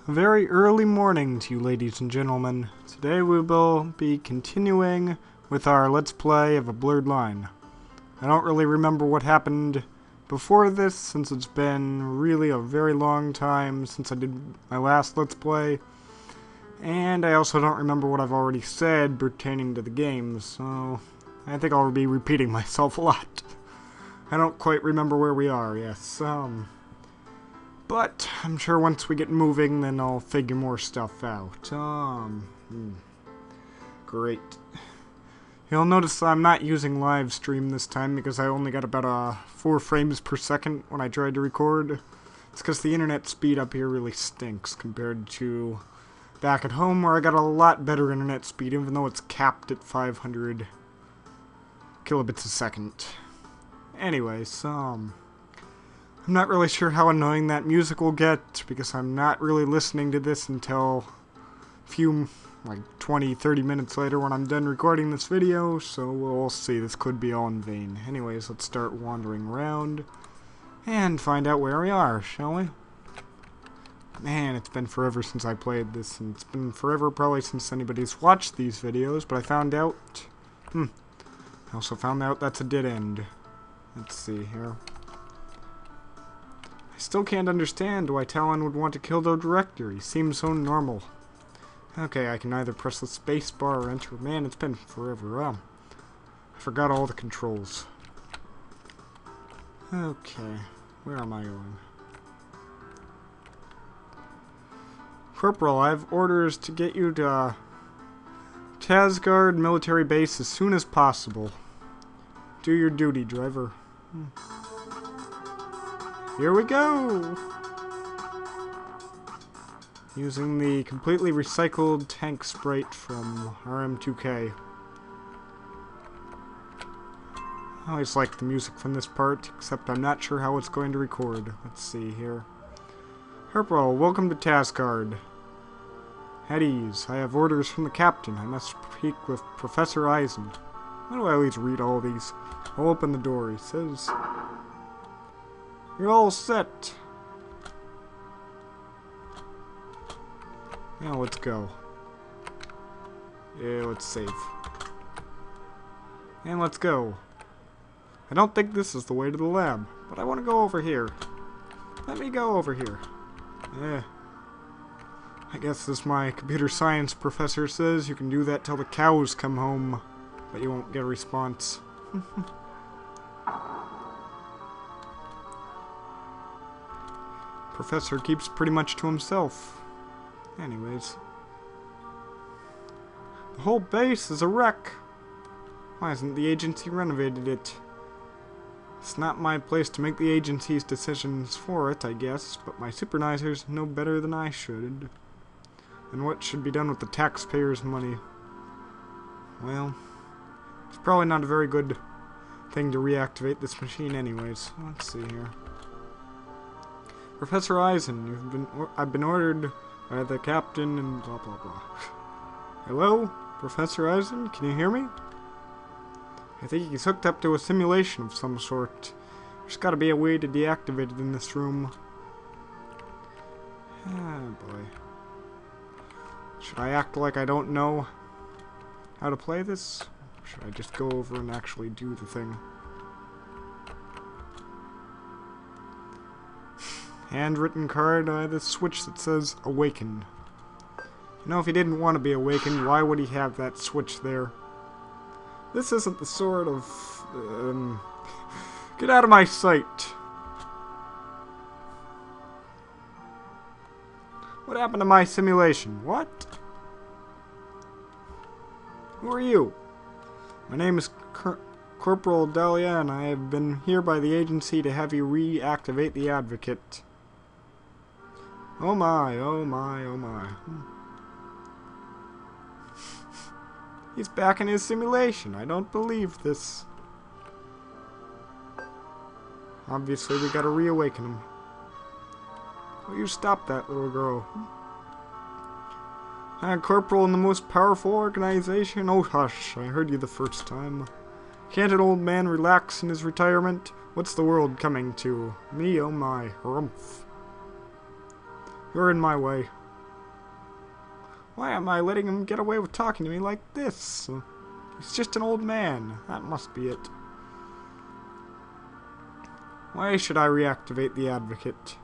A very early morning to you, ladies and gentlemen. Today we will be continuing with our Let's Play of A Blurred Line. I don't really remember what happened before this, since it's been really a very long time since I did my last Let's Play. And I also don't remember what I've already said pertaining to the game, so I think I'll be repeating myself a lot. I don't quite remember where we are, yes. But I'm sure once we get moving, then I'll figure more stuff out. Great. You'll notice I'm not using live stream this time because I only got about 4 frames per second when I tried to record. It's because the internet speed up here really stinks compared to back at home where I got a lot better internet speed, even though it's capped at 500 kilobits a second. Anyways, I'm not really sure how annoying that music will get, because I'm not really listening to this until a few, like 20-30 minutes later when I'm done recording this video, so we'll see. This could be all in vain. Anyways, let's start wandering around and find out where we are, shall we? Man, it's been forever since I played this, and it's been forever probably since anybody's watched these videos, but I found out, I also found out that's a dead end. Let's see here. I still can't understand why Talon would want to kill the director. He seems so normal. Okay, I can either press the space bar or enter. Man, it's been forever. I forgot all the controls. Okay, where am I going? Corporal, I have orders to get you to Tasgard military base as soon as possible. Do your duty, driver. Here we go! Using the completely recycled tank sprite from RM2K. I always like the music from this part, except I'm not sure how it's going to record. Let's see here. Corporal, welcome to Tasgard. At ease. I have orders from the captain. I must speak with Professor Eisen. Why do I always read all these? I'll open the door. He says, "You're all set." Now let's go. Yeah, let's save. And let's go. I don't think this is the way to the lab, but I want to go over here. Let me go over here. Yeah. I guess as my computer science professor says, you can do that till the cows come home, but you won't get a response. Professor keeps pretty much to himself. Anyways. The whole base is a wreck. Why hasn't the agency renovated it? It's not my place to make the agency's decisions for it, I guess, but my supervisors know better than I should. And what should be done with the taxpayers' money? Well, it's probably not a very good thing to reactivate this machine anyways. Let's see here. Professor Eisen, I've been ordered by the captain and blah blah blah. Hello? Professor Eisen, can you hear me? I think he's hooked up to a simulation of some sort. There's gotta be a way to deactivate it in this room. Ah, boy. Should I act like I don't know how to play this? Or should I just go over and actually do the thing? Handwritten card, the switch that says awaken. You know, if he didn't want to be awakened, why would he have that switch there? This isn't the sort of... Get out of my sight! What happened to my simulation? What? Who are you? My name is Corporal Dahlia, and I have been here by the agency to have you reactivate the Advocate. Oh my, oh my, oh my. He's back in his simulation. I don't believe this. Obviously, we gotta reawaken him. Will you stop that, little girl? Corporal in the most powerful organization? Oh, hush. I heard you the first time. Can't an old man relax in his retirement? What's the world coming to? Me, oh my, harumph. You're in my way. Why am I letting him get away with talking to me like this? He's just an old man. That must be it. Why should I reactivate the advocate?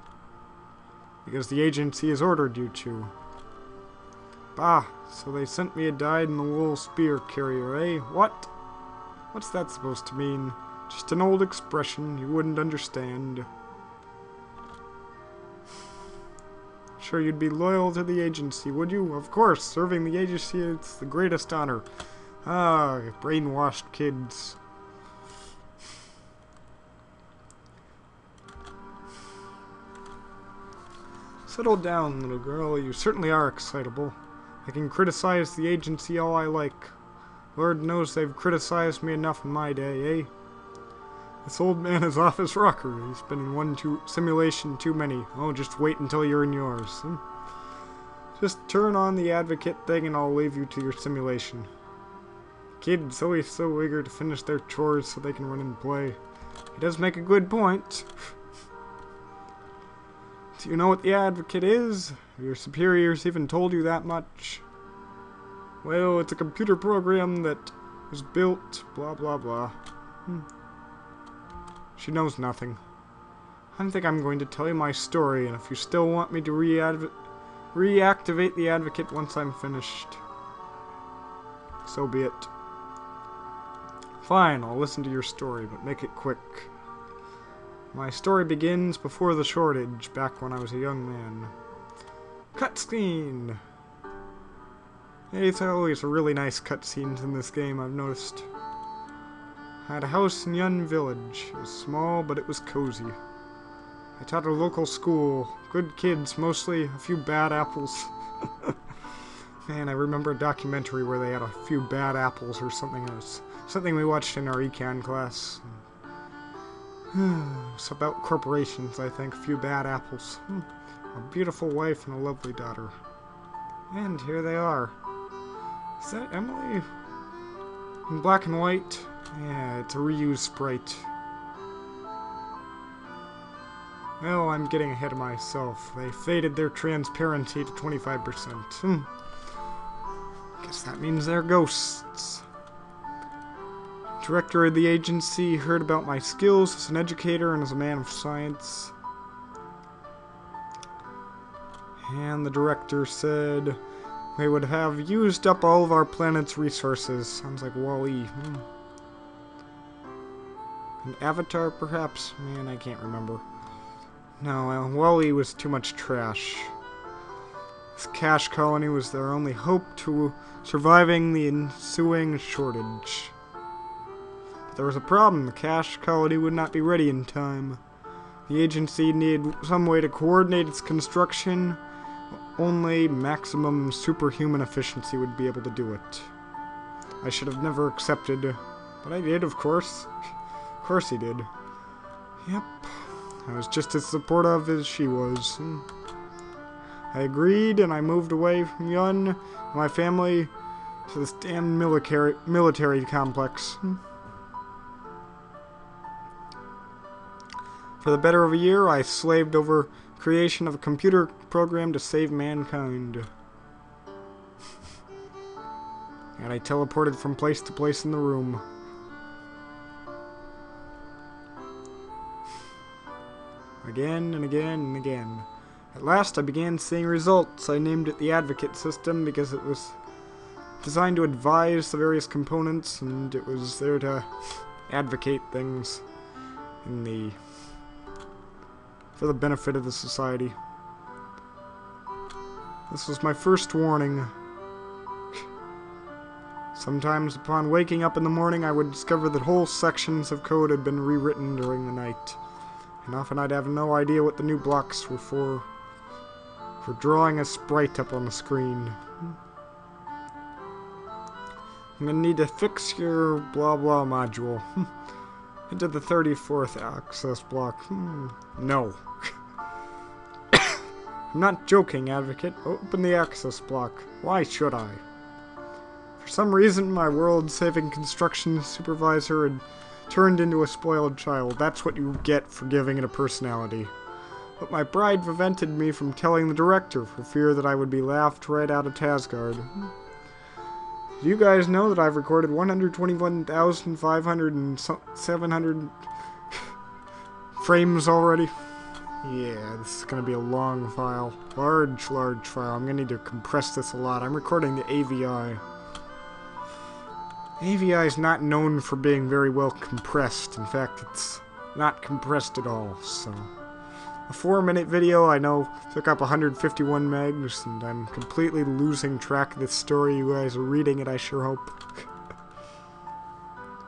Because the agency has ordered you to. Bah, so they sent me a dyed-in-the-wool spear carrier, eh? What? What's that supposed to mean? Just an old expression you wouldn't understand. Sure, you'd be loyal to the agency, would you? Of course, serving the agency is the greatest honor. Ah, brainwashed kids. Settle down, little girl. You certainly are excitable. I can criticize the agency all I like. Lord knows they've criticized me enough in my day, eh? This old man is off his rocker. He's been in one simulation too many. Oh, just wait until you're in yours. Just turn on the advocate thing and I'll leave you to your simulation. Kids always so eager to finish their chores so they can run and play. He does make a good point. Do you know what the advocate is? Have your superiors even told you that much? Well, it's a computer program that was built, blah blah blah. She knows nothing. I think I'm going to tell you my story, and if you still want me to reactivate the advocate once I'm finished, so be it. Fine, I'll listen to your story, but make it quick. My story begins before the shortage, back when I was a young man. Cutscene! Hey, it's always a really nice cutscenes in this game, I've noticed. I had a house in Yun Village. It was small, but it was cozy. I taught a local school. Good kids, mostly. A few bad apples. Man, I remember a documentary where they had a few bad apples or something else. Something we watched in our econ class. It's about corporations, I think. A few bad apples. A beautiful wife and a lovely daughter. And here they are. Is that Emily? In black and white? Yeah, it's a reused sprite. Well, I'm getting ahead of myself. They faded their transparency to 25%. Guess that means they're ghosts. Director of the agency heard about my skills as an educator and as a man of science. And the director said we would have used up all of our planet's resources. Sounds like Wall-E. An avatar, perhaps? Man, I can't remember. No, Wall-E was too much trash. This cash colony was their only hope to surviving the ensuing shortage. But there was a problem. The cash colony would not be ready in time. The agency needed some way to coordinate its construction. Only maximum superhuman efficiency would be able to do it. I should have never accepted, but I did, of course. Of course he did. Yep. I was just as supportive as she was. I agreed, and I moved away from Yun and my family to this damn military complex. For the better of a year, I slaved over creation of a computer program to save mankind. And I teleported from place to place in the room. Again and again and again. At last I began seeing results. I named it the Advocate System because it was designed to advise the various components, and it was there to advocate things for the benefit of the society. This was my first warning. Sometimes upon waking up in the morning I would discover that whole sections of code had been rewritten during the night. And often I'd have no idea what the new blocks were for drawing a sprite up on the screen. I'm gonna need to fix your blah blah module. Into the 34th access block. No. I'm not joking, Advocate. Open the access block. Why should I? For some reason, my world-saving construction supervisor had turned into a spoiled child. That's what you get for giving it a personality. but my pride prevented me from telling the director for fear that I would be laughed right out of Tasgard. Do you guys know that I've recorded 121,500 and 700 frames already? Yeah, this is going to be a long file. Large file. I'm going to need to compress this a lot. I'm recording the AVI. AVI is not known for being very well compressed. In fact, it's not compressed at all, so... A 4-minute video, I know, took up 151 megs, and I'm completely losing track of this story. You guys are reading it, I sure hope.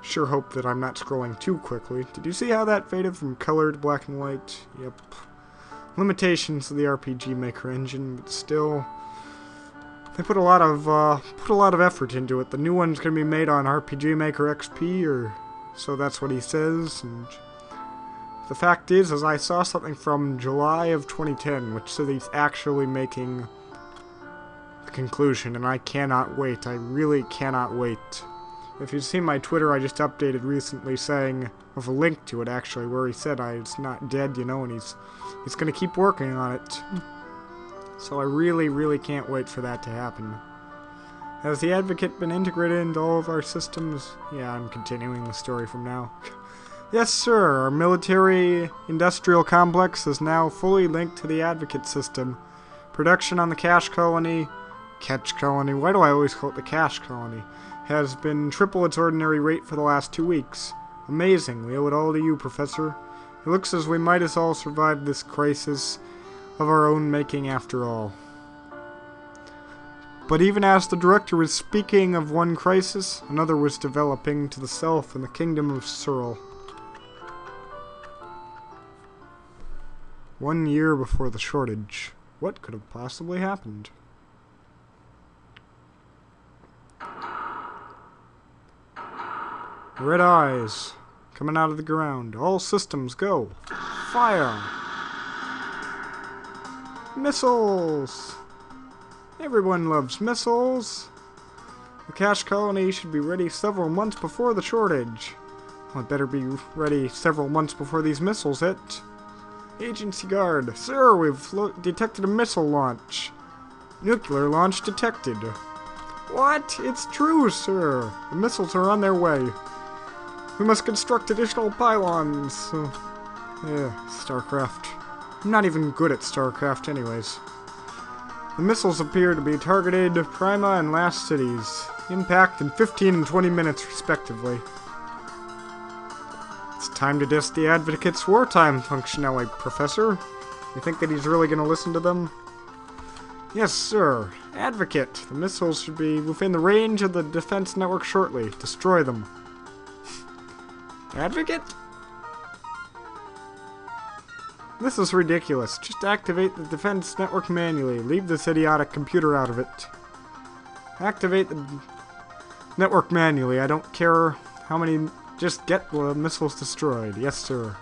Sure hope that I'm not scrolling too quickly. Did you see how that faded from color to black and white? Yep. Limitations of the RPG Maker engine, but still... They put a lot of effort into it. The new one's going to be made on RPG Maker XP, or so that's what he says, and... The fact is I saw something from July of 2010, which said he's actually making the conclusion, and I cannot wait. I really cannot wait. If you've seen my Twitter, I just updated recently saying, with a link to it actually, where he said it's not dead, you know, and he's going to keep working on it. So I really, really can't wait for that to happen. Has the Advocate been integrated into all of our systems? Yeah, I'm continuing the story from now. Yes, sir. Our military-industrial complex is now fully linked to the Advocate system. Production on the Cache Colony... Catch Colony? Why do I always call it the Cache Colony? Has been triple its ordinary rate for the last 2 weeks. Amazing. We owe it all to you, Professor. It looks as we might as all survive this crisis of our own making after all. But even as the director was speaking of one crisis, another was developing to the south in the kingdom of Searle. 1 year before the shortage. What could have possibly happened? Red eyes coming out of the ground. All systems go. Fire! Missiles! Everyone loves missiles. The Cache Colony should be ready several months before the shortage. Well, it better be ready several months before these missiles hit. Agency Guard. Sir, we've detected a missile launch. Nuclear launch detected. What? It's true, sir. The missiles are on their way. We must construct additional pylons. Yeah, StarCraft. I'm not even good at StarCraft anyways. The missiles appear to be targeted Prima and Last Cities. Impact in 15 and 20 minutes, respectively. It's time to diss the Advocate's wartime functionality, Professor. You think that he's really going to listen to them? Yes, sir. Advocate. The missiles should be within the range of the defense network shortly. Destroy them. Advocate? This is ridiculous. Just activate the defense network manually. Leave this idiotic computer out of it. Activate the network manually. I don't care how many... Just get the missiles destroyed. Yes, sir.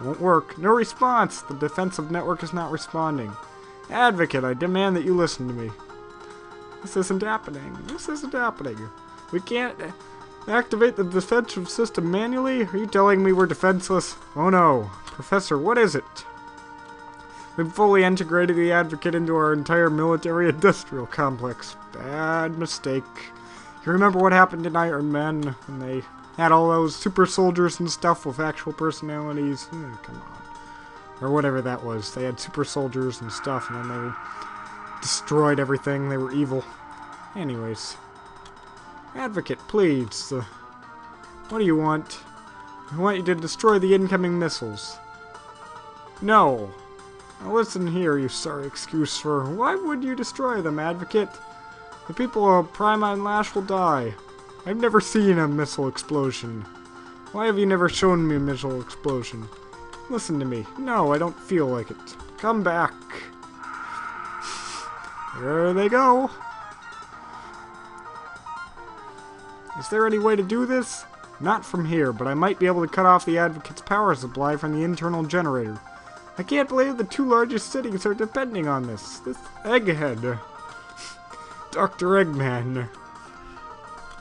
Won't work. No response. The defensive network is not responding. Advocate, I demand that you listen to me. This isn't happening. This isn't happening. We can't activate the defensive system manually? Are you telling me we're defenseless? Oh no. Professor, what is it? We've fully integrated the Advocate into our entire military-industrial complex. Bad mistake. You remember what happened in Iron Man when they had all those super soldiers and stuff with actual personalities? Come on. Or whatever that was. They had super soldiers and stuff, and then they destroyed everything. They were evil. Anyways. Advocate, please. What do you want? I want you to destroy the incoming missiles. No. Now listen here, you sorry excuse for... Why would you destroy them, Advocate? The people of Prima and Lash will die. I've never seen a missile explosion. Why have you never shown me a missile explosion? Listen to me. No, I don't feel like it. Come back. There they go. Is there any way to do this? Not from here, but I might be able to cut off the Advocate's power supply from the internal generator. I can't believe the 2 largest cities are depending on this. This egghead. Dr. Eggman.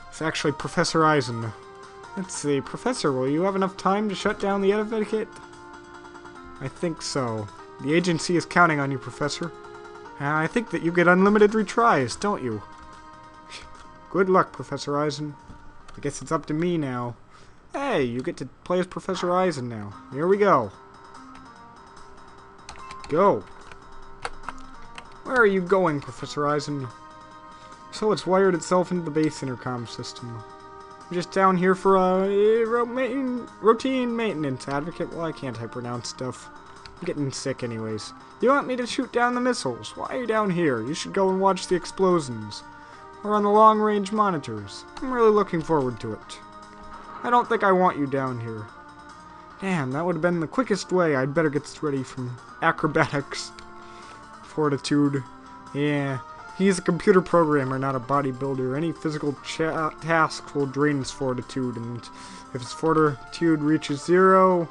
It's actually Professor Eisen. Let's see. Professor, will you have enough time to shut down the Advocate? I think so. The agency is counting on you, Professor. I think that you get unlimited retries, don't you? Good luck, Professor Eisen. I guess it's up to me now. Hey, you get to play as Professor Eisen now. Here we go. Go. Where are you going, Professor Eisen? So it's wired itself into the base intercom system. I'm just down here for a routine maintenance advocate. Well, I can't pronounce stuff. I'm getting sick anyways. You want me to shoot down the missiles? Why are you down here? You should go and watch the explosions. Or on the long-range monitors. I'm really looking forward to it. I don't think I want you down here. Damn, that would have been the quickest way. I'd better get ready from acrobatics. Fortitude. Yeah. He's a computer programmer, not a bodybuilder. Any physical task will drain his fortitude, and if his fortitude reaches 0,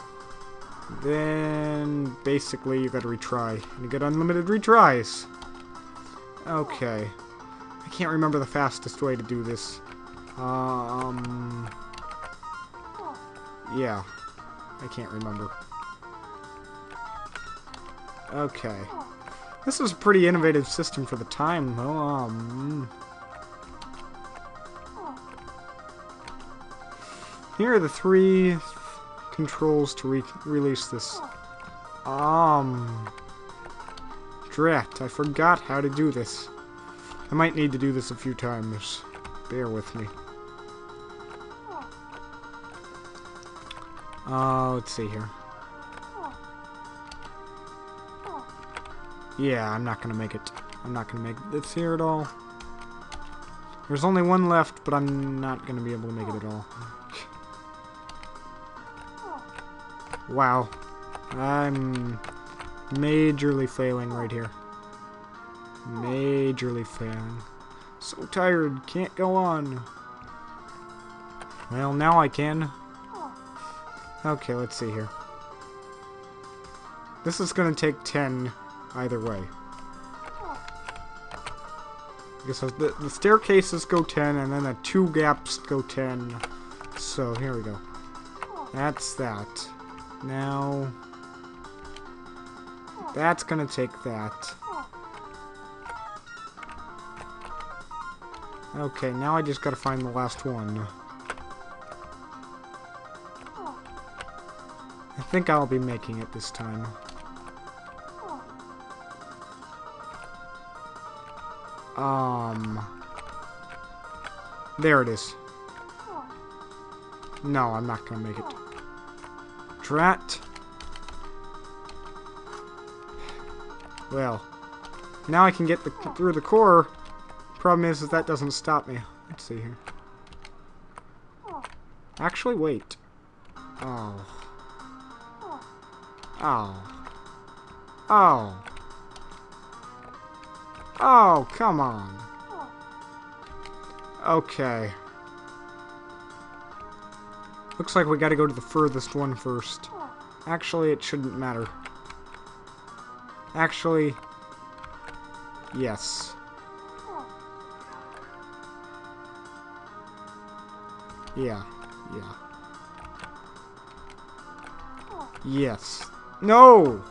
then basically you gotta retry. And you get unlimited retries. Okay. I can't remember the fastest way to do this. Yeah. I can't remember. Okay. This is a pretty innovative system for the time, though. Here are the 3 controls to release this. Drat, I forgot how to do this. I might need to do this a few times. Bear with me. Let's see here. Yeah, I'm not gonna make it. I'm not gonna make this here at all. There's only one left, but I'm not gonna be able to make it at all. Wow. I'm majorly failing right here. Majorly failing. So tired, can't go on. Well, now I can. Okay, let's see here. This is gonna take 10 either way. Because the staircases go 10, and then the 2 gaps go 10. So, here we go. That's that. Now, that's gonna take that. Okay, now I just gotta find the last one. I think I'll be making it this time. There it is. No, I'm not gonna make it. Drat. Well, now I can get through the core. Problem is that doesn't stop me. Let's see here. Actually, wait. Oh. Oh. Oh. Oh, come on. Okay. Looks like we gotta go to the furthest one first. Actually, it shouldn't matter. Actually, yes. Yeah, yeah. Yes. No!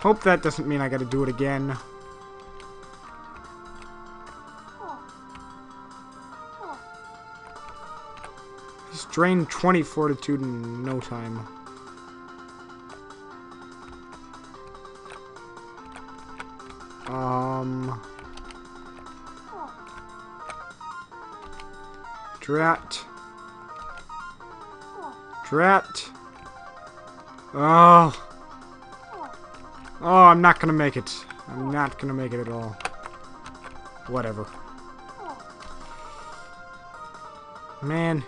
Hope that doesn't mean I gotta do it again. He's drained 20 fortitude in no time. Drat. Drat. Oh. Oh, I'm not gonna make it. I'm not gonna make it at all. Whatever. Man.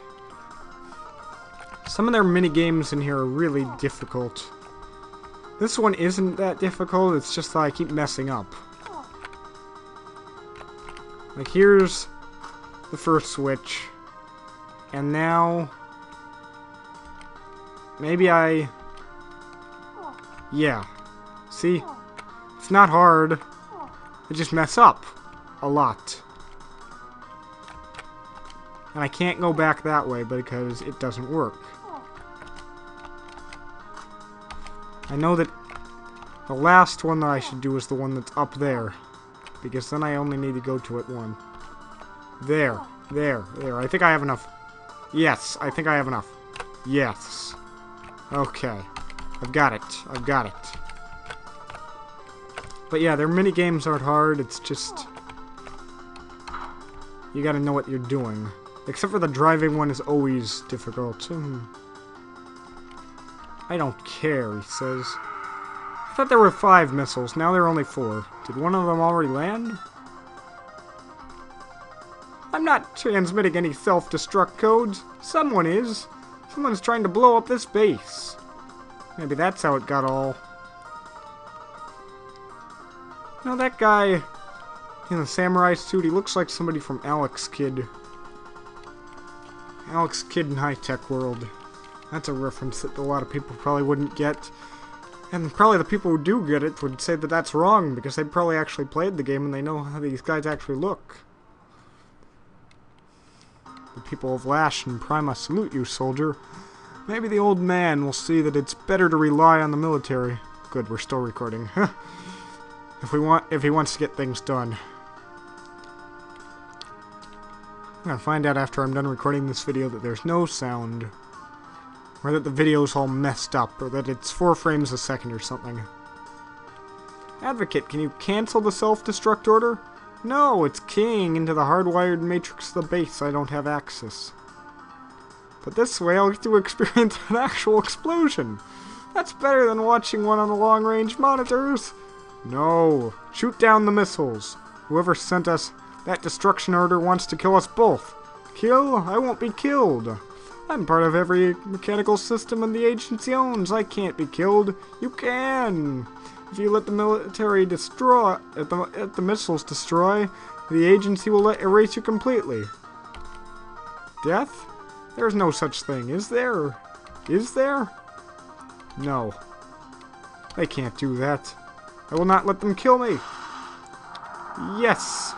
Some of their mini-games in here are really difficult. This one isn't that difficult, it's just that I keep messing up. Like, here's the first switch. And now... maybe I... yeah. See? It's not hard. I just mess up. A lot. And I can't go back that way because it doesn't work. I know that the last one that I should do is the one that's up there. Because then I only need to go to it one. There. I think I have enough. Yes, I think I have enough. Yes. Okay. I've got it. But yeah, their mini games aren't hard. It's just... you gotta know what you're doing. Except for the driving one is always difficult. I don't care, he says. I thought there were 5 missiles. Now there are only 4. Did one of them already land? I'm not transmitting any self-destruct codes. Someone is. Someone's trying to blow up this base. Maybe that's how it got all... You know, that guy in the samurai suit, he looks like somebody from Alex Kidd. Alex Kidd in High Tech World. That's a reference that a lot of people probably wouldn't get. And probably the people who do get it would say that that's wrong, because they probably actually played the game and they know how these guys actually look. The people of Lash and Prima salute you, soldier. Maybe the old man will see that it's better to rely on the military. Good, we're still recording. If he wants to get things done. I'm gonna find out after I'm done recording this video that there's no sound. Or that the video's all messed up, or that it's 4 frames a second or something. Advocate, can you cancel the self-destruct order? No, it's keying into the hardwired matrix of the base. I don't have access. But this way I'll get to experience an actual explosion. That's better than watching one on the long-range monitors. No. Shoot down the missiles. Whoever sent us that destruction order wants to kill us both. Kill? I won't be killed. I'm part of every mechanical system in the agency owns. I can't be killed. You can. If you let the military destroy, let the missiles destroy, the agency will erase you completely. Death? There's no such thing, is there? Is there? No. They can't do that. I will not let them kill me. Yes.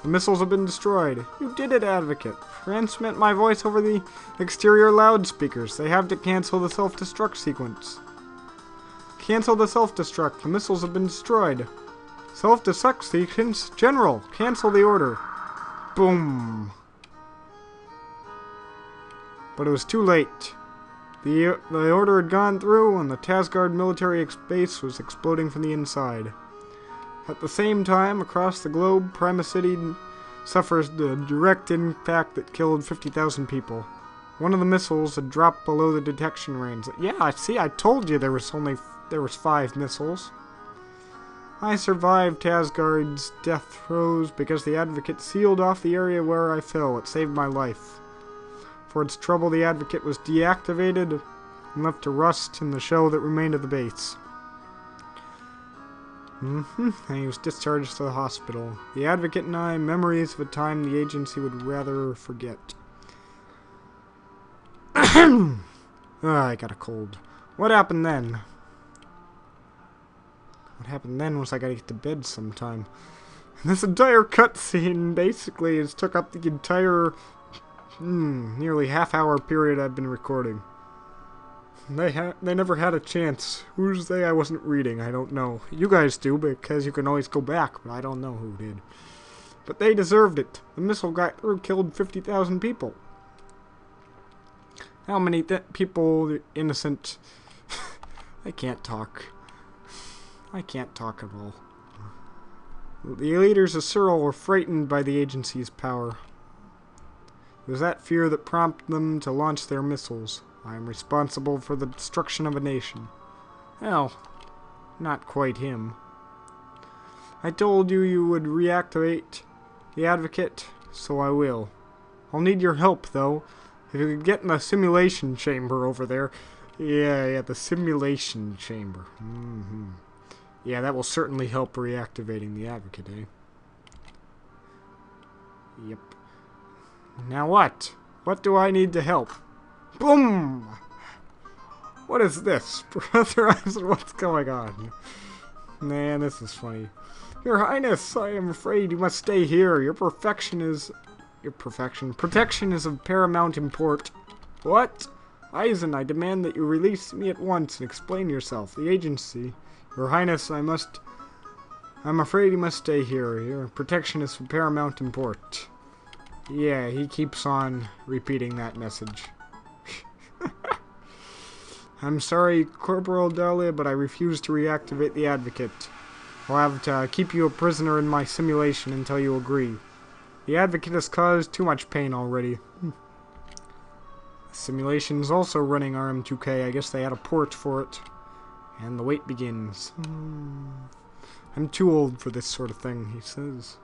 The missiles have been destroyed. You did it, Advocate. Transmit my voice over the exterior loudspeakers. They have to cancel the self-destruct sequence. Cancel the self-destruct. The missiles have been destroyed. Self-destruct sequence. General, cancel the order. Boom. But it was too late. The order had gone through, and the Tasgard military base was exploding from the inside. At the same time, across the globe, Prima City suffers the direct impact that killed 50,000 people. One of the missiles had dropped below the detection range. Yeah, see, I told you there was 5 missiles. I survived Tasgard's death throes because the Advocate sealed off the area where I fell. It saved my life. For its trouble, the Advocate was deactivated and left to rust in the shell that remained of the base. And he was discharged to the hospital. The Advocate and I, memories of a time the agency would rather forget. I got a cold. What happened then? What happened then was I gotta get to bed sometime. This entire cutscene basically has took up the entire nearly half-hour period I've been recording. They never had a chance. Who's they? I wasn't reading. I don't know. You guys do, because you can always go back, but I don't know who did. But they deserved it. The missile got through, killed 50,000 people. How many people, innocent... I can't talk. I can't talk at all. The leaders of Cyril were frightened by the agency's power. It was that fear that prompted them to launch their missiles. I am responsible for the destruction of a nation. Well, not quite him. I told you you would reactivate the Advocate, so I will. I'll need your help, though. If you could get in the simulation chamber over there. Yeah, the simulation chamber. Yeah, that will certainly help reactivating the Advocate, eh? Yep. Now what? What do I need to help? Boom! What is this? Professor Eisen, what's going on? Man, this is funny. Your Highness, I am afraid you must stay here. Protection is of paramount import. What? Eisen, I demand that you release me at once and explain yourself. The agency. Your Highness, I'm afraid you must stay here. Your protection is of paramount import. Yeah, he keeps on repeating that message. I'm sorry, Corporal Dahlia, but I refuse to reactivate the Advocate. I'll have to keep you a prisoner in my simulation until you agree. The Advocate has caused too much pain already. The simulation's also running RM2K. I guess they had a port for it. And the wait begins. I'm too old for this sort of thing, he says.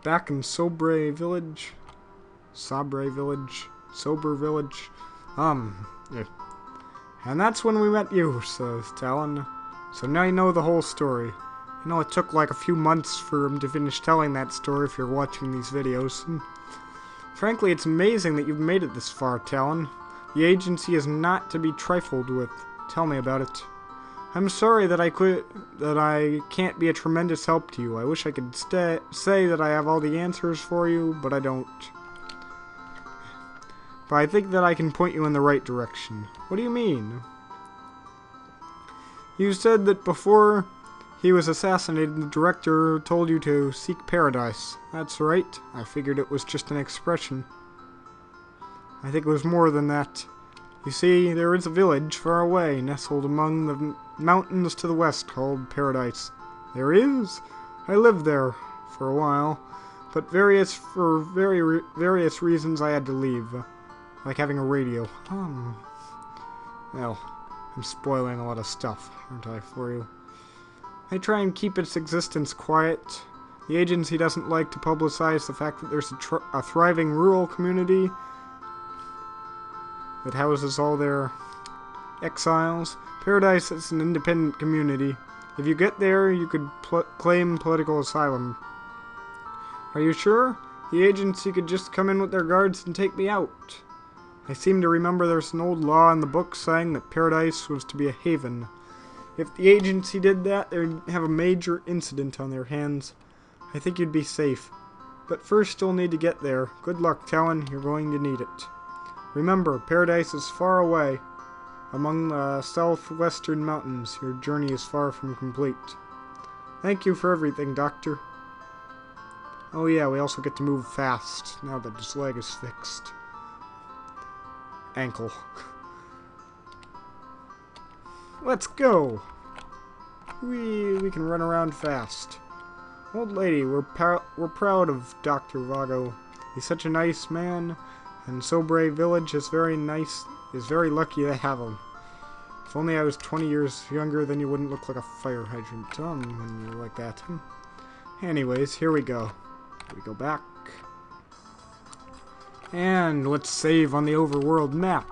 Back in Sober Village. Yeah. And that's when we met you, says Talon. So now you know the whole story. You know, it took like a few months for him to finish telling that story if you're watching these videos. Frankly, it's amazing that you've made it this far, Talon. The agency is not to be trifled with. Tell me about it. I'm sorry that I can't be a tremendous help to you. I wish I could say that I have all the answers for you, but I don't. But I think that I can point you in the right direction. What do you mean? You said that before he was assassinated, the director told you to seek paradise. That's right. I figured it was just an expression. I think it was more than that. You see, there is a village far away, nestled among the mountains to the west, called Paradise. There is? I lived there for a while, but for various reasons I had to leave. Like having a radio. Well, I'm spoiling a lot of stuff, aren't I, for you? I try and keep its existence quiet. The agency doesn't like to publicize the fact that there's a thriving rural community that houses all their exiles. Paradise is an independent community. If you get there, you could claim political asylum. Are you sure? The agency could just come in with their guards and take me out. I seem to remember there's an old law in the book saying that Paradise was to be a haven. If the agency did that, they'd have a major incident on their hands. I think you'd be safe. But first you'll need to get there. Good luck, Talon. You're going to need it. Remember, Paradise is far away. Among the southwestern mountains, your journey is far from complete. Thank you for everything, Doctor. Oh yeah, we also get to move fast, now that his leg is fixed. Ankle. Let's go! We can run around fast. Old lady, we're proud of Dr. Vago. He's such a nice man, and Sobre Village is very lucky to have him. If only I was 20 years younger, then you wouldn't look like a fire hydrant, when you're like that. Anyways, here we go. We go back. And let's save on the overworld map.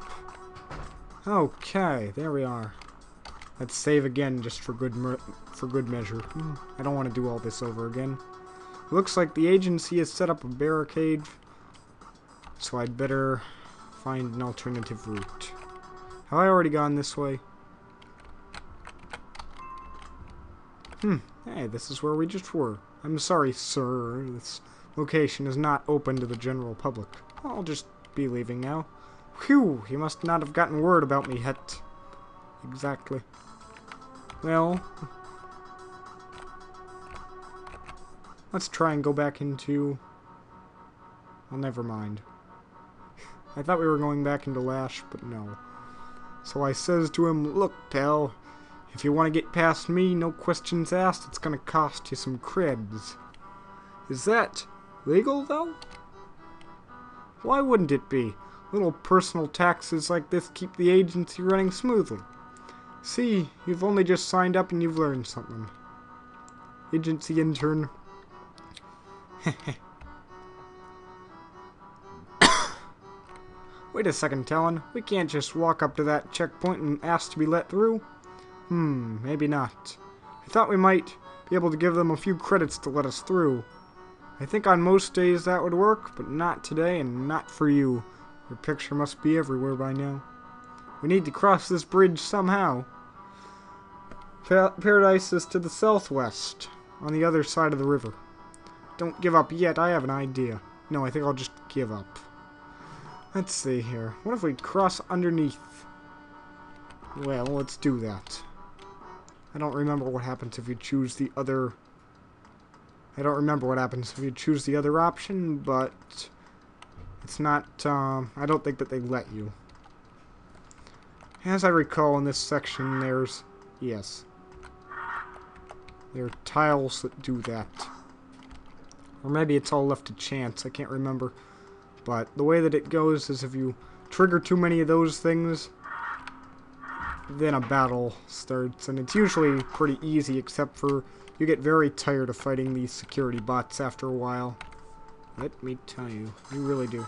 Okay, there we are. Let's save again just for good measure. I don't want to do all this over again. Looks like the agency has set up a barricade, so I'd better find an alternative route. Have I already gone this way? Hey, this is where we just were. I'm sorry, sir. This location is not open to the general public. I'll just be leaving now. Whew, he must not have gotten word about me yet. Exactly. Well, let's try and go back into... Well, never mind. I thought we were going back into Lash, but no. So I says to him, look, pal, if you want to get past me, no questions asked, it's going to cost you some creds. Is that legal, though? Why wouldn't it be? Little personal taxes like this keep the agency running smoothly. See, you've only just signed up and you've learned something. Agency intern. Wait a second, Talon. We can't just walk up to that checkpoint and ask to be let through. Maybe not. I thought we might be able to give them a few credits to let us through. I think on most days that would work, but not today and not for you. Your picture must be everywhere by now. We need to cross this bridge somehow. Paradise is to the southwest, on the other side of the river. Don't give up yet, I have an idea. No, I think I'll just give up. Let's see here. What if we cross underneath? Well, let's do that. I don't remember what happens if you choose the other... I don't remember what happens if you choose the other option, but... It's not, I don't think that they let you. As I recall, in this section, there's... Yes. There are tiles that do that. Or maybe it's all left to chance, I can't remember. But the way that it goes is if you trigger too many of those things, then a battle starts. And it's usually pretty easy, except for you get very tired of fighting these security bots after a while. Let me tell you, you really do.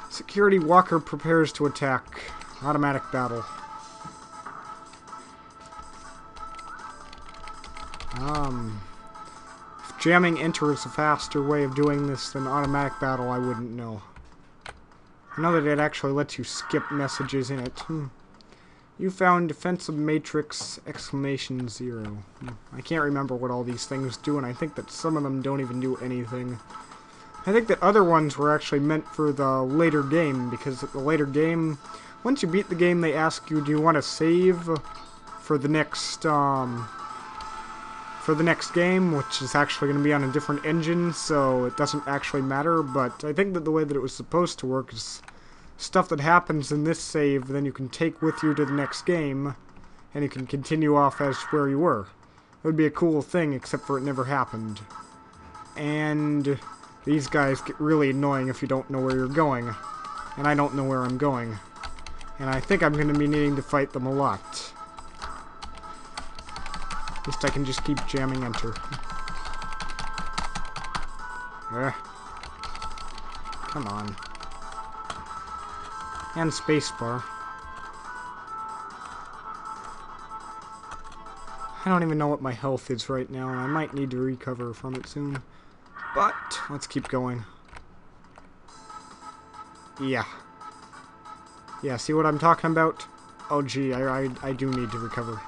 Security walker prepares to attack. Automatic battle. If jamming enter is a faster way of doing this than automatic battle, I wouldn't know. I know that it actually lets you skip messages in it. You found defensive matrix exclamation 0. I can't remember what all these things do, and I think that some of them don't even do anything. I think that other ones were actually meant for the later game, because at the later game, once you beat the game, they ask you, do you want to save for the next game, which is actually going to be on a different engine, so it doesn't actually matter. But I think that the way that it was supposed to work is stuff that happens in this save, then you can take with you to the next game, and you can continue off as where you were. It would be a cool thing, except for it never happened. And these guys get really annoying if you don't know where you're going. And I don't know where I'm going. And I think I'm going to be needing to fight them a lot. At least I can just keep jamming enter. Come on. And spacebar. I don't even know what my health is right now, and I might need to recover from it soon. But, let's keep going. Yeah. Yeah, see what I'm talking about? Oh gee, I do need to recover.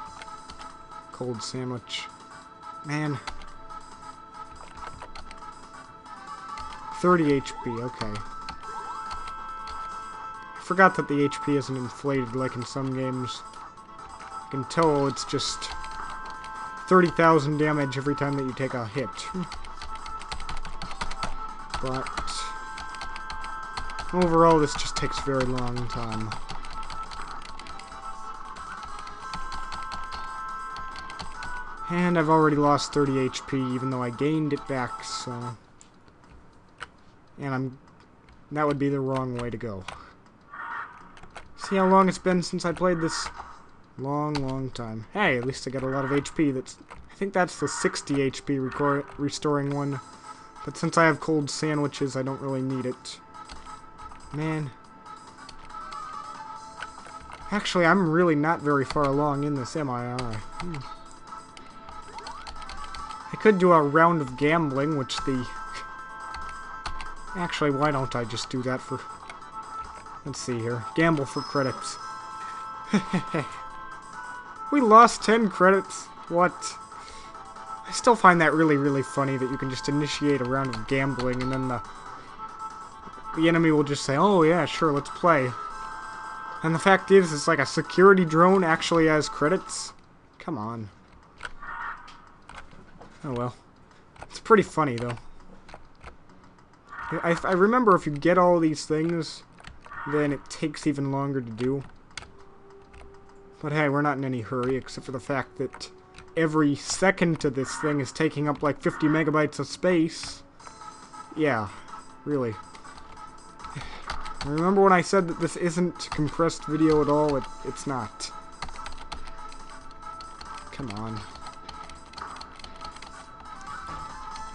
Cold sandwich. Man. 30 HP, okay. I forgot that the HP isn't inflated like in some games. You can tell it's just 30,000 damage every time that you take a hit. But overall, this just takes a very long time. And I've already lost 30 HP, even though I gained it back, so... And that would be the wrong way to go. See how long it's been since I played this? Long time. Hey, at least I got a lot of HP. I think that's the 60 HP restoring one. But since I have cold sandwiches, I don't really need it. Man. Actually, I'm really not very far along in this, am I? I could do a round of gambling, which the... Actually, why don't I just do that for... Let's see here. Gamble for credits. We lost 10 credits. What? I still find that really funny that you can just initiate a round of gambling and then the enemy will just say, oh yeah, sure, let's play. And the fact is, it's like a security drone actually has credits. Come on. Oh well. It's pretty funny, though. I remember if you get all these things, then it takes even longer to do. But hey, we're not in any hurry, except for the fact that every second to this thing is taking up like 50 megabytes of space. Yeah, really. Remember when I said that this isn't compressed video at all? It's not. Come on.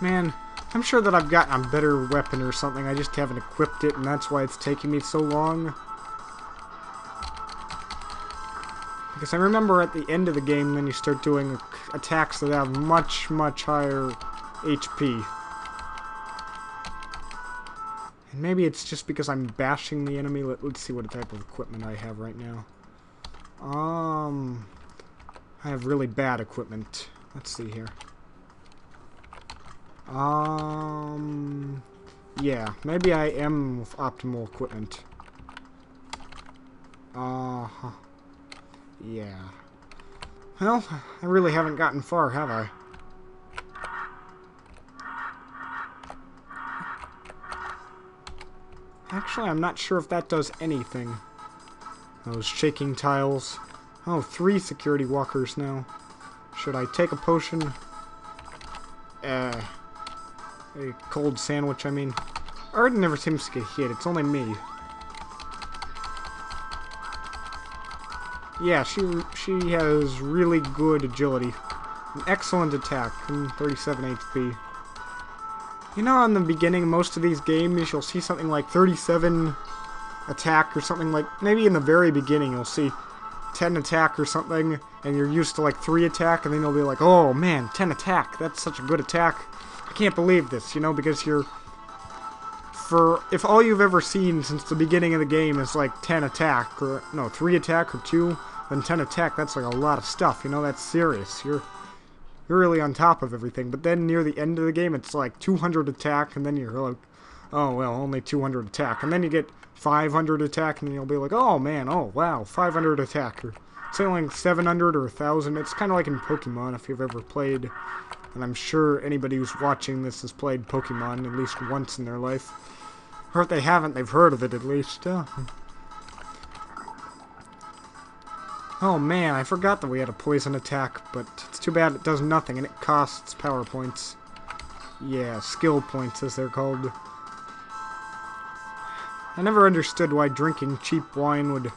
Man, I'm sure that I've gotten a better weapon or something, I just haven't equipped it, and that's why it's taking me so long. Because I remember at the end of the game, then you start doing attacks that have much higher HP. And maybe it's just because I'm bashing the enemy. Let's see what type of equipment I have right now. I have really bad equipment. Let's see here. Yeah, maybe I am with optimal equipment. Yeah. Well, I really haven't gotten far, have I? Actually, I'm not sure if that does anything. Those shaking tiles. Oh, 3 security walkers now. Should I take a potion? A cold sandwich, I mean. Arden never seems to get hit. It's only me. Yeah, she has really good agility. An excellent attack. 37 HP. You know, in the beginning of most of these games, you'll see something like 37 attack or something like... Maybe in the very beginning, you'll see 10 attack or something, and you're used to like 3 attack, and then you'll be like, oh man, 10 attack. That's such a good attack. I can't believe this, you know, because you're... If all you've ever seen since the beginning of the game is like 10 attack, or no, 3 attack or 2, then 10 attack, that's like a lot of stuff, you know, that's serious. You're really on top of everything. But then near the end of the game, it's like 200 attack, and then you're like, oh, well, only 200 attack. And then you get 500 attack, and you'll be like, oh, man, oh, wow, 500 attack. Or something like 700 or 1,000. It's kind of like in Pokemon, if you've ever played. And I'm sure anybody who's watching this has played Pokemon at least once in their life. Or if they haven't, they've heard of it at least. Oh man, I forgot that we had a poison attack, but it's too bad it does nothing and it costs power points. Yeah, skill points as they're called. I never understood why drinking cheap wine would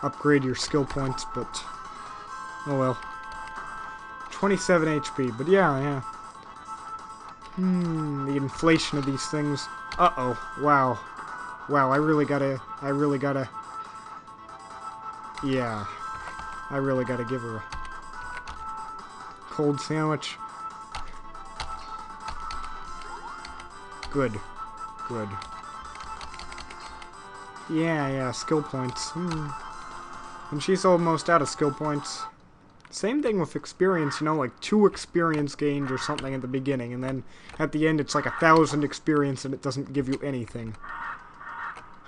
upgrade your skill points, but oh well. 27 HP, but yeah. The inflation of these things. Uh-oh, wow. Wow, I really gotta... Yeah. I really gotta give her a cold sandwich. Good. Yeah, skill points. And she's almost out of skill points. Same thing with experience, you know, like 2 experience gained or something at the beginning, and then at the end it's like 1,000 experience and it doesn't give you anything.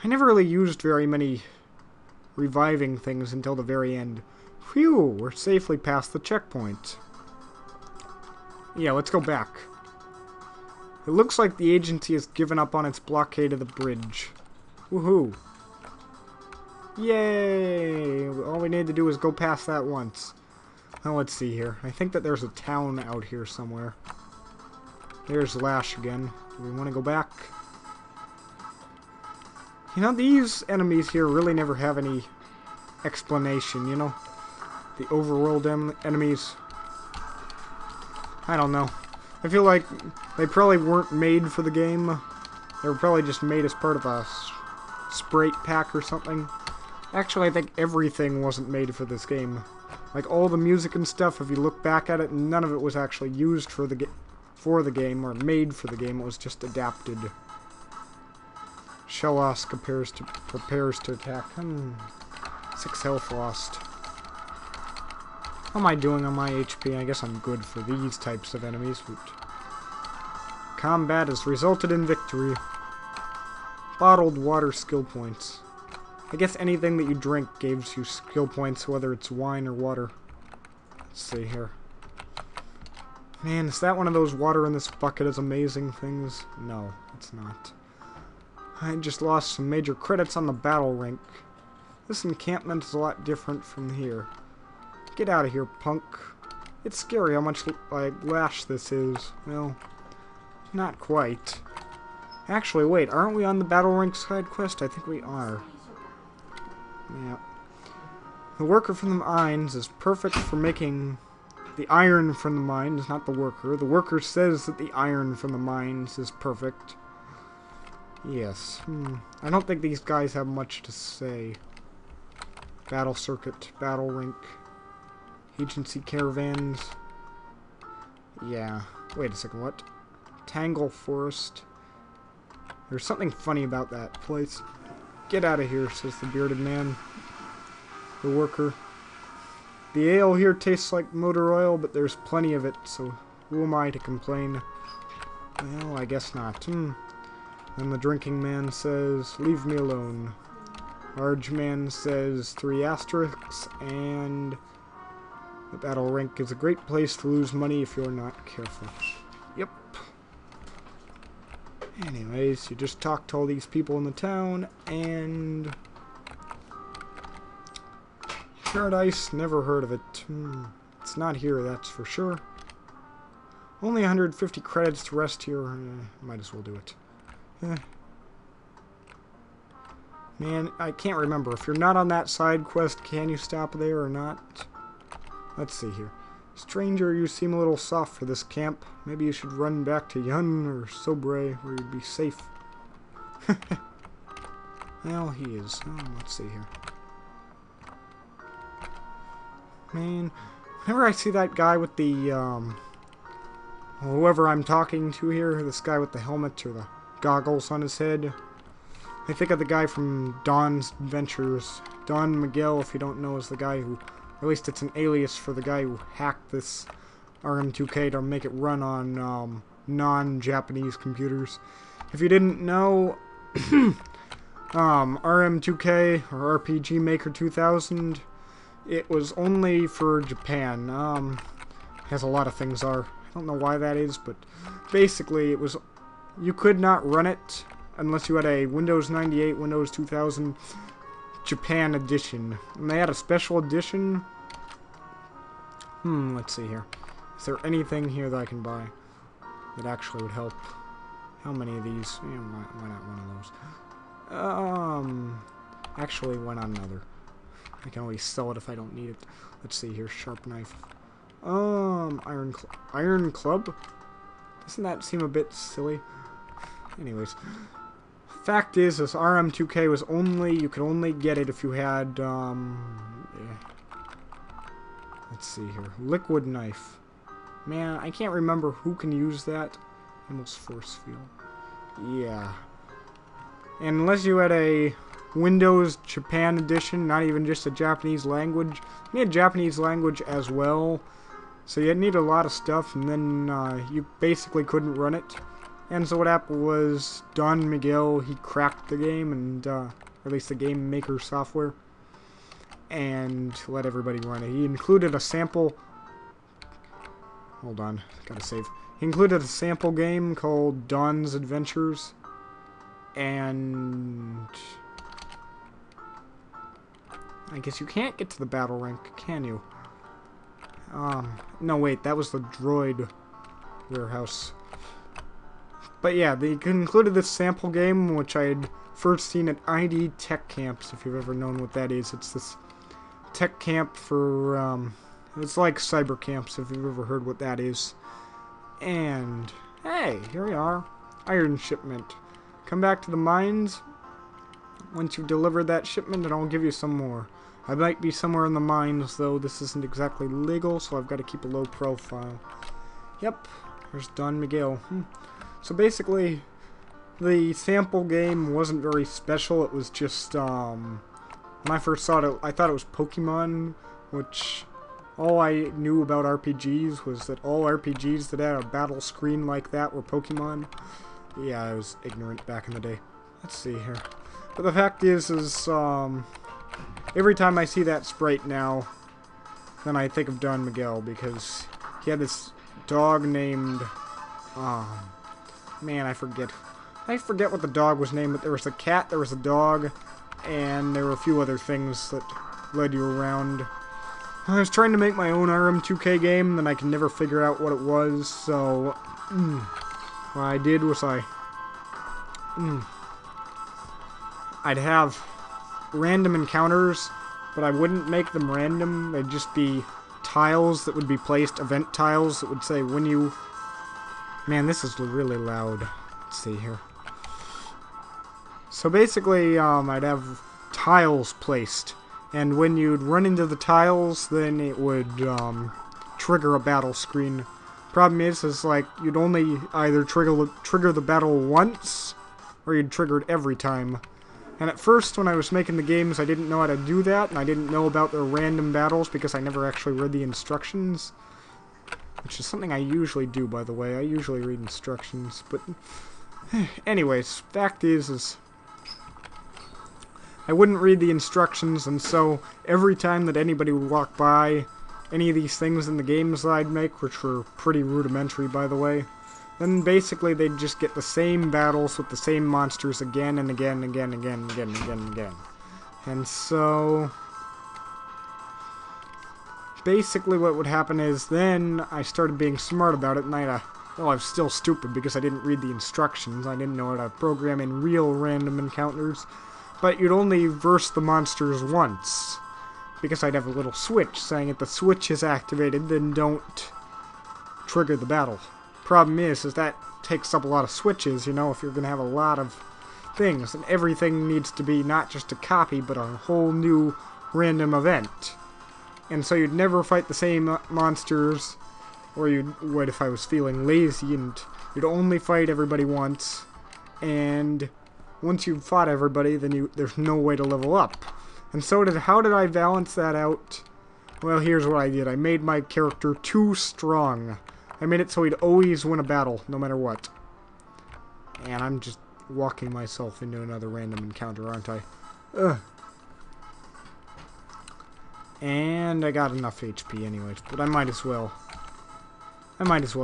I never really used very many reviving things until the very end. Phew, we're safely past the checkpoint. Yeah, let's go back. It looks like the agency has given up on its blockade of the bridge. Woohoo. Yay! All we need to do is go past that once. Now let's see here. I think that there's a town out here somewhere. There's Lash again. Do we want to go back? You know, these enemies here really never have any explanation, you know? The overworld enemies. I don't know. I feel like they probably weren't made for the game. They were probably just made as part of a Sprite pack or something. Actually, I think everything wasn't made for this game. Like, all the music and stuff, if you look back at it, none of it was actually used for the game, or made for the game. It was just adapted. Shellos prepares to attack. 6 health lost. How am I doing on my HP? I guess I'm good for these types of enemies. But combat has resulted in victory. Bottled water skill points. I guess anything that you drink gives you skill points, whether it's wine or water. Let's see here. Man, is that one of those water in this bucket is amazing things? No, it's not. I just lost some major credits on the battle rank. This encampment is a lot different from here. Get out of here, punk. It's scary how much, like, Lash this is. Well, not quite. Actually, wait, aren't we on the battle rank side quest? I think we are. Yeah. The worker from the mines is perfect for making the iron from the mines, not the worker. The worker says that the iron from the mines is perfect. Yes. I don't think these guys have much to say. Battle circuit, battle rink, agency caravans. Yeah. Wait a second, what? Tangle Forest. There's something funny about that place. Get out of here, says the bearded man. The worker. The ale here tastes like motor oil, but there's plenty of it, so who am I to complain? Well, I guess not. The And the drinking man says, leave me alone. Large man says 3 asterisks, and the battle rink is a great place to lose money if you're not careful. Yep. Anyways, you just talk to all these people in the town, and Paradise, never heard of it. It's not here, that's for sure. Only 150 credits to rest here. Might as well do it. Man, I can't remember. If you're not on that side quest, can you stop there or not? Let's see here. Stranger, you seem a little soft for this camp. Maybe you should run back to Yun or Sobre, where you'd be safe. Well, he is. Let's see here. Man, whenever I see that guy with the, whoever I'm talking to here, this guy with the helmet or the goggles on his head, I think of the guy from Don's Adventures. Don Miguel, if you don't know, is the guy who, or at least it's an alias for the guy who hacked this RM2K to make it run on non-Japanese computers. If you didn't know, RM2K, or RPG Maker 2000, it was only for Japan. Has a lot of things are. I don't know why that is, but basically it was, you could not run it unless you had a Windows 98, Windows 2000 Japan edition. And they had a special edition. Let's see here. Is there anything here that I can buy that actually would help? How many of these? Yeah, why not one of those? Actually, why not another? I can always sell it if I don't need it. Let's see here. Sharp knife. Iron club? Doesn't that seem a bit silly? Anyways. Fact is, this RM2K was only, you could only get it if you had, let's see here. Liquid knife. Man, I can't remember who can use that. Almost force field. Yeah. And unless you had a Windows Japan edition, not even just a Japanese language. You need Japanese language as well. So you need a lot of stuff, and then you basically couldn't run it. And so what happened was Don Miguel, he cracked the game, and or at least the game maker software, and let everybody run it. He included a sample. Hold on, gotta save. He included a sample game called Don's Adventures, and I guess you can't get to the battle rank, can you? No, wait, that was the droid warehouse. But yeah, they included this sample game, which I had first seen at ID Tech Camps, if you've ever known what that is. It's this tech camp for, it's like cyber camps, if you've ever heard what that is. And, hey, here we are. Iron shipment. Come back to the mines. Once you've delivered that shipment, and I'll give you some more. I might be somewhere in the mines, though this isn't exactly legal, so I've got to keep a low profile. Yep, there's Don Miguel. So basically, the sample game wasn't very special. It was just, when I first saw it, I thought it was Pokemon, which all I knew about RPGs was that all RPGs that had a battle screen like that were Pokemon. Yeah, I was ignorant back in the day. Let's see here. But the fact is every time I see that sprite now, then I think of Don Miguel, because he had this dog named, man, I forget what the dog was named, but there was a cat, there was a dog, and there were a few other things that led you around. I was trying to make my own RM2K game, and I could never figure out what it was, so what I did was I'd have random encounters, but I wouldn't make them random. They'd just be tiles that would be placed, event tiles that would say when you... Man, this is really loud. Let's see here. So basically, I'd have tiles placed, and when you'd run into the tiles, then it would trigger a battle screen. Problem is like you'd only either trigger the battle once, or you'd trigger it every time. And at first, when I was making the games, I didn't know how to do that, and I didn't know about the random battles because I never actually read the instructions. Which is something I usually do, by the way. I usually read instructions, but Anyways, fact is I wouldn't read the instructions, and so every time that anybody would walk by any of these things in the games that I'd make, which were pretty rudimentary, by the way, then basically they'd just get the same battles with the same monsters again and again and again and again and again and again and again. And so basically what would happen is then I started being smart about it, and I was still stupid because I didn't read the instructions. I didn't know how to program in real random encounters. But you'd only verse the monsters once, because I'd have a little switch saying if the switch is activated, then don't trigger the battle. Problem is that takes up a lot of switches, you know, if you're going to have a lot of things, and everything needs to be not just a copy, but a whole new random event. And so you'd never fight the same monsters, or you would if I was feeling lazy, and you'd only fight everybody once, and once you've fought everybody, then there's no way to level up. And so how did I balance that out? Well, here's what I did. I made my character too strong. I made it so he'd always win a battle, no matter what. And I'm just walking myself into another random encounter, aren't I? Ugh. And I got enough HP anyways, but I might as well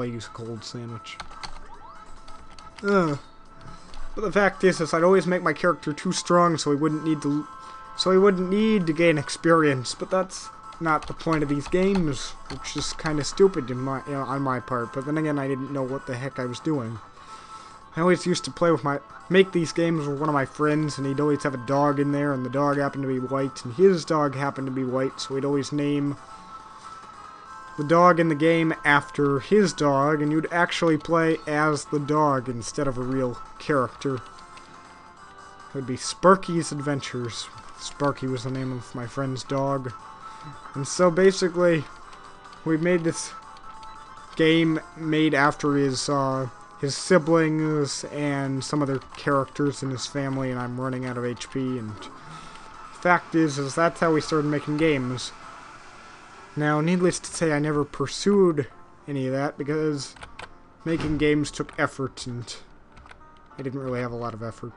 use a cold sandwich. Ugh. But the fact is I'd always make my character too strong so he wouldn't need to gain experience, but that's not the point of these games, which is kind of stupid on my part. But then again, I didn't know what the heck I was doing. I always used to make these games with one of my friends, and he'd always have a dog in there, and the dog happened to be white, and his dog happened to be white, so we'd always name the dog in the game after his dog, and you'd actually play as the dog instead of a real character. It would be Sparky's Adventures. Sparky was the name of my friend's dog. And so basically, we made this game made after his siblings and some other characters in his family, and I'm running out of HP, and the fact is that's how we started making games. Now, needless to say, I never pursued any of that because making games took effort, and I didn't really have a lot of effort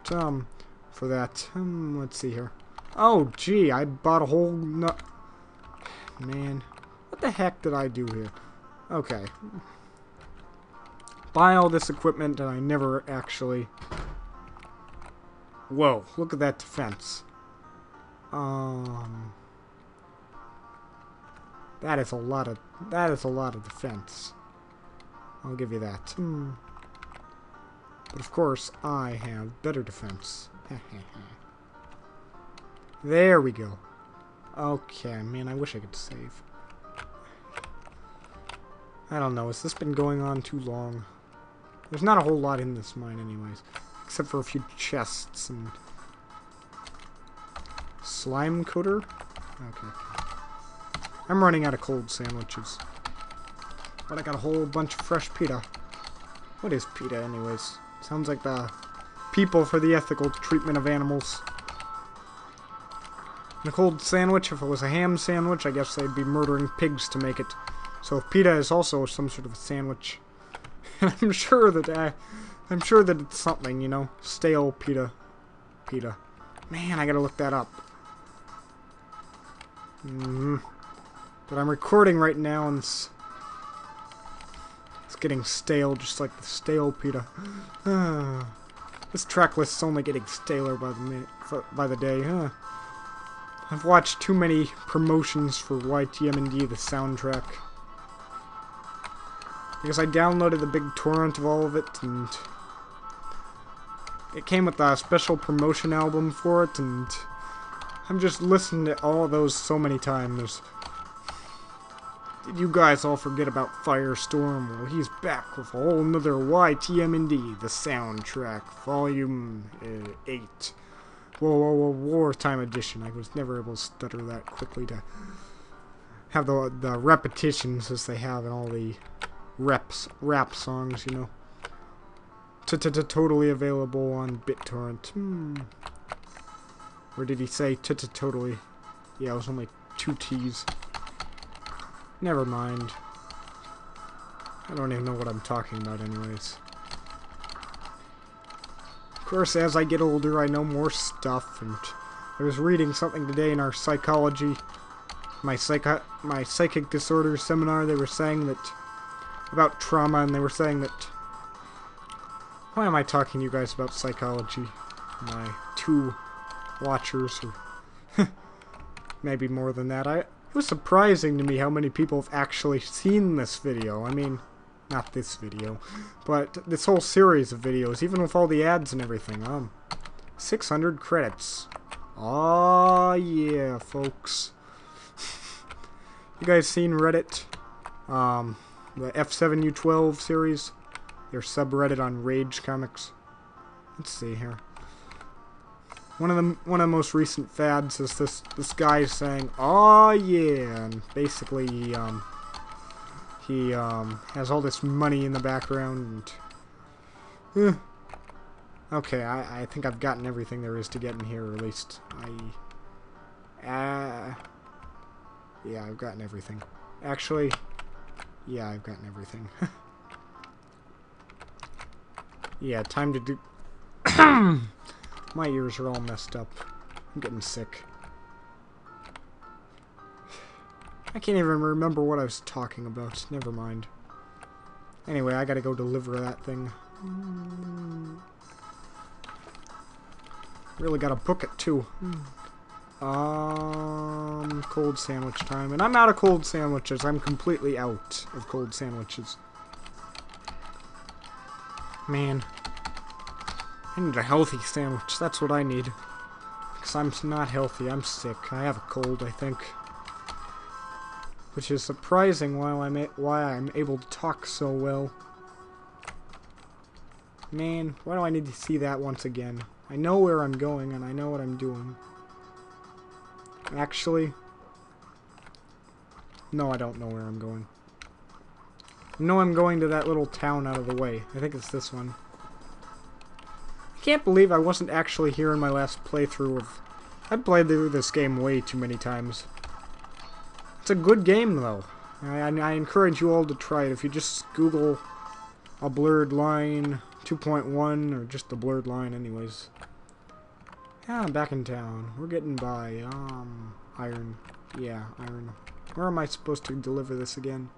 for that. Let's see here. Oh, gee, I bought a whole Man, what the heck did I do here? Okay. Buy all this equipment, and I never actually... Whoa, look at that defense. That is a lot of defense. I'll give you that. But of course, I have better defense. There we go. Okay, man, I wish I could save. I don't know, has this been going on too long? There's not a whole lot in this mine anyways. Except for a few chests and... Slime coater? Okay. I'm running out of cold sandwiches. But I got a whole bunch of fresh pita. What is pita anyways? Sounds like the people for the ethical treatment of animals. And a cold sandwich, if it was a ham sandwich, I guess they'd be murdering pigs to make it. So if pita is also some sort of a sandwich, I'm sure that it's something, you know, stale pita. Man, I gotta look that up. But I'm recording right now, and it's getting stale, just like the stale pita. This track list's only getting staler by the day, huh? I've watched too many promotions for YTMND, the soundtrack. Because I downloaded the big torrent of all of it, and it came with a special promotion album for it, and I'm just listening to all of those so many times. Did you guys all forget about Firestorm? Well, he's back with a whole nother YTMND, the soundtrack, volume 8. Whoa, wartime edition. I was never able to stutter that quickly to have the repetitions as they have in all the rap songs, you know. Totally available on BitTorrent. Or did he say totally? Yeah, it was only 2 T's. Never mind. I don't even know what I'm talking about anyways. course, as I get older, I know more stuff, and I was reading something today in our psychology, my psychic disorders seminar. They were saying that, about trauma, and they were saying that, why am I talking to you guys about psychology? My 2 watchers, or maybe more than that. It was surprising to me how many people have actually seen this video. I mean, not this video, but this whole series of videos, even with all the ads and everything. 600 credits. Aw, yeah, folks. You guys seen Reddit? The F7U12 series? Their subreddit on Rage Comics. Let's see here. One of the most recent fads is this guy saying, "Oh yeah," and basically he has all this money in the background. And, okay, I think I've gotten everything there is to get in here, or at least yeah, I've gotten everything. Actually, yeah, I've gotten everything. Yeah, time to do. My ears are all messed up. I'm getting sick. I can't even remember what I was talking about. Never mind. Anyway, I gotta go deliver that thing. Really gotta book it too. Cold sandwich time. And I'm out of cold sandwiches. I'm completely out of cold sandwiches. Man. I need a healthy sandwich. That's what I need. Because I'm not healthy. I'm sick. I have a cold, I think. Which is surprising why I'm able to talk so well. Man, why do I need to see that once again? I know where I'm going and I know what I'm doing. Actually, no, I don't know where I'm going. I know I'm going to that little town out of the way. I think it's this one. I can't believe I wasn't actually here in my last playthrough of... I've played through this game way too many times. It's a good game, though. I encourage you all to try it. If you just Google A Blurred Line 2.1, or just The Blurred Line anyways. Yeah, I'm back in town. We're getting by. Iron. Yeah, iron. Where am I supposed to deliver this again?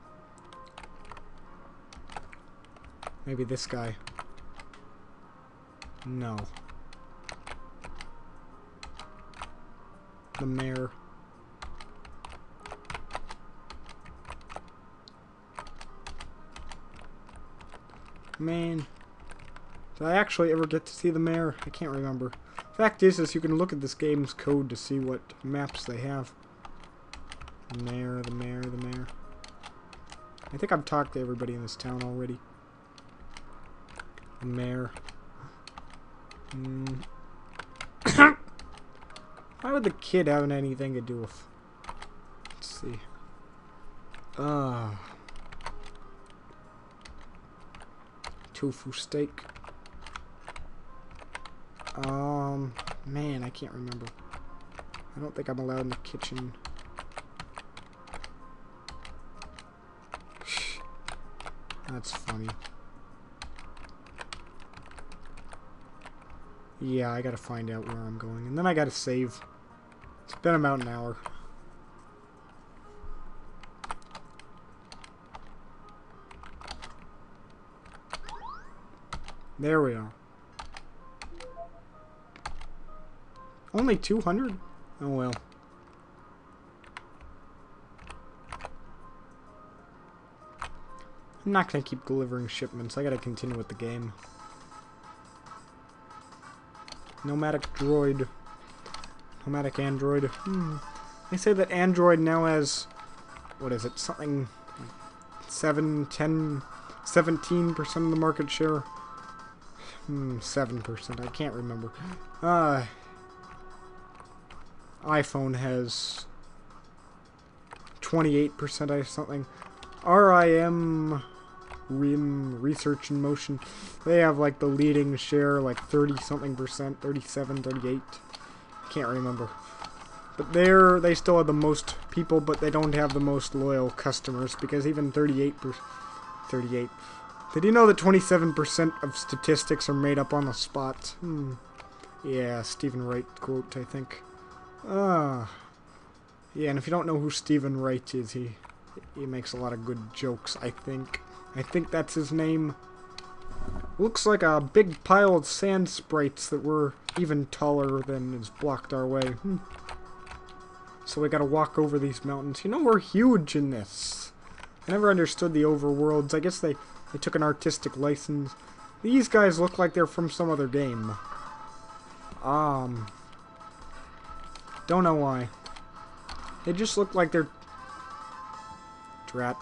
Maybe this guy. No. The mayor. Man. Did I actually ever get to see the mayor? I can't remember. Fact is you can look at this game's code to see what maps they have. The mayor, the mayor, the mayor. I think I've talked to everybody in this town already. The mayor. Why would the kid have anything to do with... Let's see. Tofu steak. Man, I can't remember. I don't think I'm allowed in the kitchen. That's funny. Yeah, I gotta find out where I'm going. And then I gotta save. It's been about an hour. There we are. Only 200? Oh well. I'm not gonna keep delivering shipments. I gotta continue with the game. Nomadic droid. Nomadic android. They say that Android now has... What is it? Something... 7, 10, 17% of the market share. 7%. I can't remember. iPhone has 28% or something. RIM Research in Motion, they have like the leading share, like 30-something%, 37, 38. I can't remember. But they still have the most people, but they don't have the most loyal customers, because even 38 Did you know that 27% of statistics are made up on the spot? Yeah, Stephen Wright quote, I think. Yeah, and if you don't know who Stephen Wright is, he makes a lot of good jokes, I think. I think that's his name. Looks like a big pile of sand sprites that were even taller than is blocked our way. So we gotta walk over these mountains. You know, we're huge in this. I never understood the overworlds. I guess they took an artistic license. These guys look like they're from some other game. Don't know why. They just look like they're... Drat.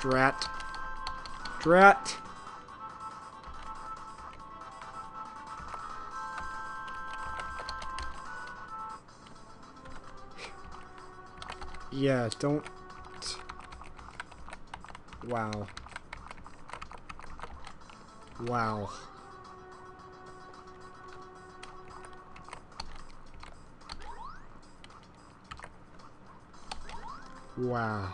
Drat. Drat. Yeah, don't... Wow. Wow. Wow.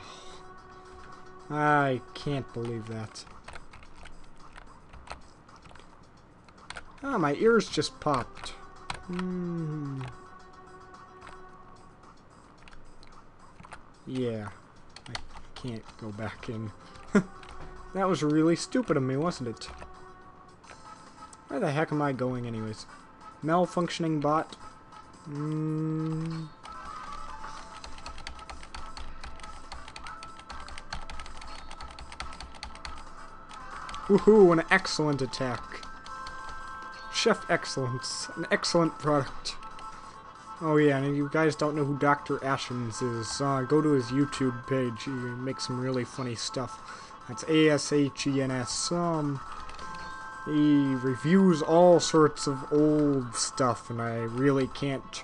I can't believe that. Ah, my ears just popped. Yeah. I can't go back in. That was really stupid of me, wasn't it? Where the heck am I going anyways? Malfunctioning bot? Woohoo, an excellent attack. Chef Excellence. An excellent product. Oh yeah, and if you guys don't know who Dr. Ashens is, go to his YouTube page. He makes some really funny stuff. That's ASHENS. He reviews all sorts of old stuff, and I really can't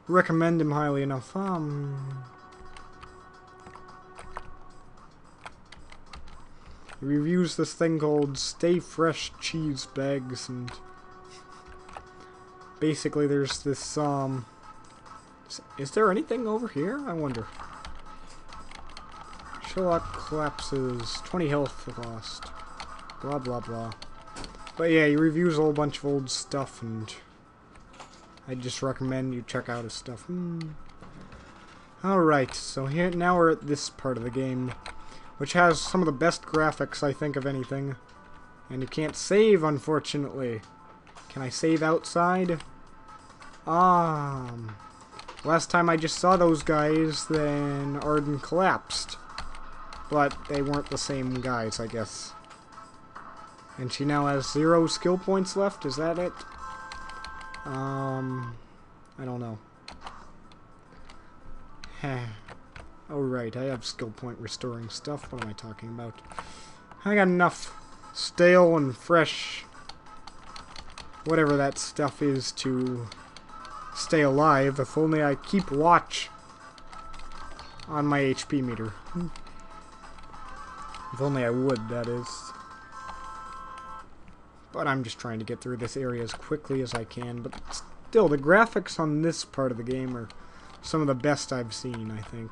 recommend him highly enough. He reviews this thing called Stay Fresh Cheese Bags, and basically there's this, is there anything over here? I wonder. Sherlock collapses, 20 health lost, blah blah blah. But yeah, he reviews a whole bunch of old stuff, and I just recommend you check out his stuff. Alright, so here now we're at this part of the game, which has some of the best graphics, I think, of anything. And you can't save, unfortunately. Can I save outside? Last time I just saw those guys, then Arden collapsed. But they weren't the same guys, I guess. And she now has 0 skill points left, is that it? I don't know. Oh right, I have skill point restoring stuff. What am I talking about? I got enough stale and fresh, whatever that stuff is, to stay alive, if only I keep watch on my HP meter. If only I would, that is. But I'm just trying to get through this area as quickly as I can. But still, the graphics on this part of the game are some of the best I've seen, I think.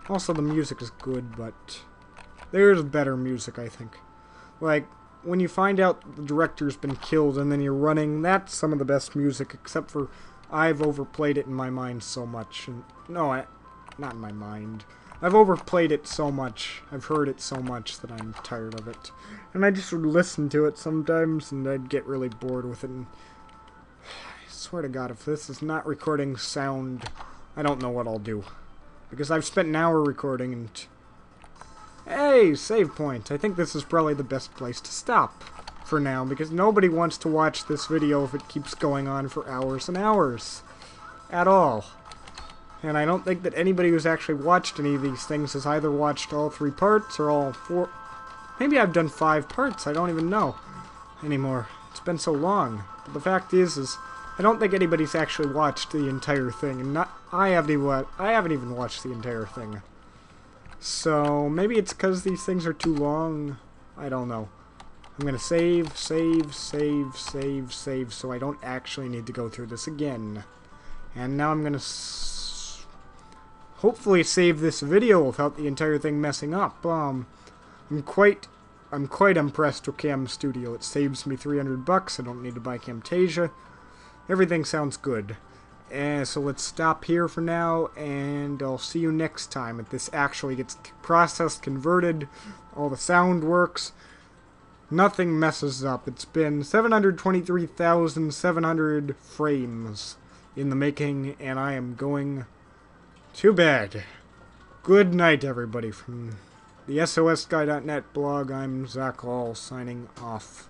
Also, the music is good, but there's better music, I think. Like, when you find out the director's been killed and then you're running, that's some of the best music, except for I've overplayed it in my mind so much. And, no, not in my mind. I've overplayed it so much, I've heard it so much that I'm tired of it. And I just would listen to it sometimes, and I'd get really bored with it. And I swear to God, if this is not recording sound, I don't know what I'll do. Because I've spent an hour recording, and... Hey, save point. I think this is probably the best place to stop for now, because nobody wants to watch this video if it keeps going on for hours and hours. At all. And I don't think that anybody who's actually watched any of these things has either watched all 3 parts or all 4... Maybe I've done 5 parts, I don't even know anymore. It's been so long. But the fact is I don't think anybody's actually watched the entire thing, and I haven't even watched the entire thing. So maybe it's because these things are too long. I don't know. I'm gonna save, so I don't actually need to go through this again. And now I'm gonna hopefully save this video without the entire thing messing up. I'm quite impressed with Cam Studio. It saves me $300. I don't need to buy Camtasia. Everything sounds good. So let's stop here for now, and I'll see you next time if this actually gets processed, converted, all the sound works, nothing messes up. It's been 723,700 frames in the making, and I am going to bed. Good night, everybody. From the SOSguy.net blog, I'm Zach Hall, signing off.